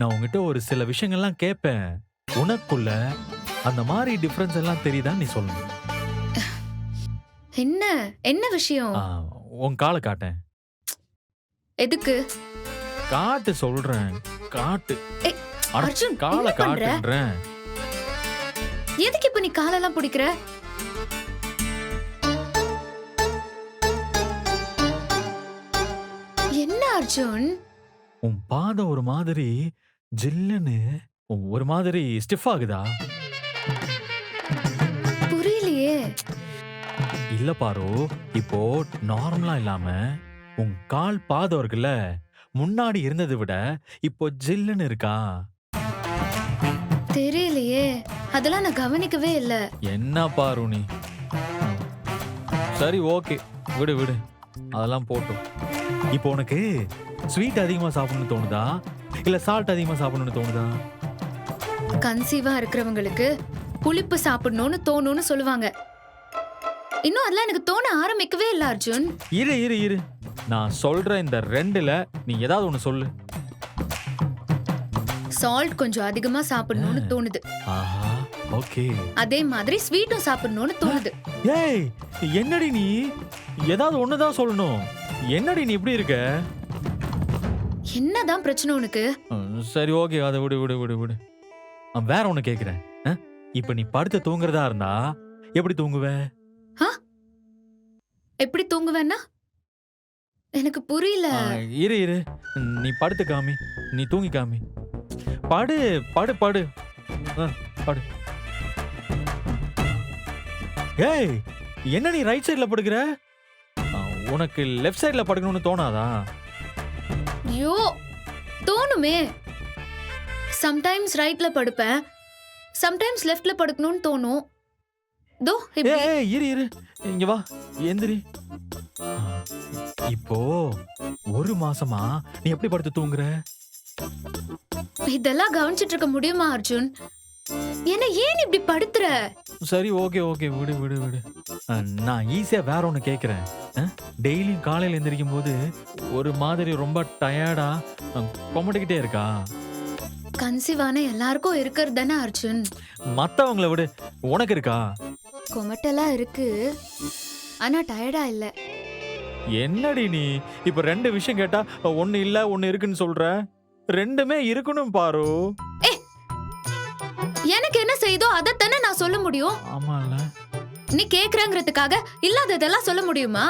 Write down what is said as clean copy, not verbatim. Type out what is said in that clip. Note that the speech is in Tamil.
நான் உன்கிட்ட ஒரு சில விஷயங்கள்லாம் கேட்பேன். உனக்குள்ள அந்த மாதிரி டிஃபரன்ஸ் எல்லாம் தெரியுதான்னு நீ சொல்லணும். என்ன என்ன விஷயம்? ஆ, உன் கால காட்டேன். எதுக்கு? காட்டு சொல்றேன். காட்டு. ஏய், அட, அர்ஜுன், கால என்ன பண்ற? காட்டுன்றேன். எதுக்கு இப்ப நீ காலெல்லாம் பிடிக்கிற? என்ன அர்ஜுன்? உன் பாதம் ஒரு மாதிரி ஜில்லுன்னு ஒரு மாதிரி ஸ்டிஃப் ஆகுதா? புரியலையே. இல்ல பாரு, இப்போ நார்மலா இல்லாம உன் கால் பாதம் இருக்குல்ல, முன்னாடி இருந்ததை விட இப்போ ஜில்லுன்னு இருக்கா? தெரியலையே. அதெல்லாம் நான் கவனிக்கவே இல்ல. என்ன பாரு நீ? சரி, ஓகே, விடு விடு, அதெல்லாம் போட்டும். இப்போ உனக்கு ஸ்வீட் அதிகமா சாப்பிடணும்னு தோணுதா, இல்ல சால்ட் அதிகமா சாப்பிடணும்னு தோணுதா? கன்சீவா இருக்கிறவங்களுக்கு புளிப்பு சாப்பிடணும்னு தோணும்னு சொல்லுவாங்க. இன்னும் அதெல்லாம் எனக்கு தோண ஆரம்பிக்கவே இல்ல அர்ஜுன். இரு இரு இரு, நான் சொல்ற இந்த ரெண்டுல நீ ஏதாவது ஒண்ணு சொல்லு. சால்ட் கொஞ்சம் அதிகமா சாப்பிடணும்னு தோணுது. ஆஹா, ஓகே. அதே மாதிரி ஸ்வீட்டும் சாப்பிடணும்னு தோணுது. ஏய், என்னடி நீ ஏதாவது ஒண்ணுதான் சொல்லணும். என்னடி நீ இப்படி இருக்க? என்னதான் பிரச்சனை உனக்கு? சரி, ஓகே, அதை விடு விடு விடு விடு. வேற ஒண்ணு கேக்குறேன். இப்ப நீ படுத்து தூங்குறதா இருந்தா எப்படி தூங்குவ? எப்படி தூங்குவேன்னா? எனக்கு புரியல. இரு இரு, நீ படுத்து காமி, நீ தூங்கி காமி. படு படு படு, படு. ஏய், என்ன நீ ரைட் சைடுல படுக்கிற? உனக்கு லெஃப்ட் சைடுல படுக்கணும்னு தோணாதா? ஐயோ, தோணுமே. சம்டைம்ஸ் ரைட்ல படுப்பேன், சம்டைம்ஸ் லெஃப்ட்ல படுக்கணும்னு தோணும். தோ இப்படி. ஏய், இரு இரு, இங்க வா, எந்திரி. இப்போ ஒரு மாசமா நீ எப்படி படுத்து தூங்குற? இதெல்லாம் கவனிச்சிட்டு இருக்க முடியுமா அர்ஜுன்? என்ன ஏன் இப்படி படுத்துற? சரி, ஓகே ஓகே, விடு விடு விடு. நான் ஈஸியா வேற ஒண்ணு கேக்குறேன். டெய்லியும் காலையில எந்திரிக்கும் போது ஒரு மாதிரி ரொம்ப டயர்டா கொமட்டிக்கிட்டே இருக்கா? கன்சீவான எல்லாருக்கும் இருக்கிறது தானே அர்ஜுன். மத்தவங்கள விடு, உனக்கு இருக்கா? கொமட்டெல்லாம் இருக்கு, ஆனா டயர்டா இல்ல. என்னடி நீ இப்ப ரெண்டு விஷயம் கேட்டா ஒண்ணு இல்ல ஒண்ணு இருக்குன்னு சொல்ற? ரெண்டுமே இருக்கணும் பாரு. எனக்கு என்ன செய்தோ அதைத்தானே நான் சொல்ல முடியும். ஆமால, நீ கேக்குறங்கிறதுக்காக இல்லாததெல்லாம் சொல்ல முடியுமா?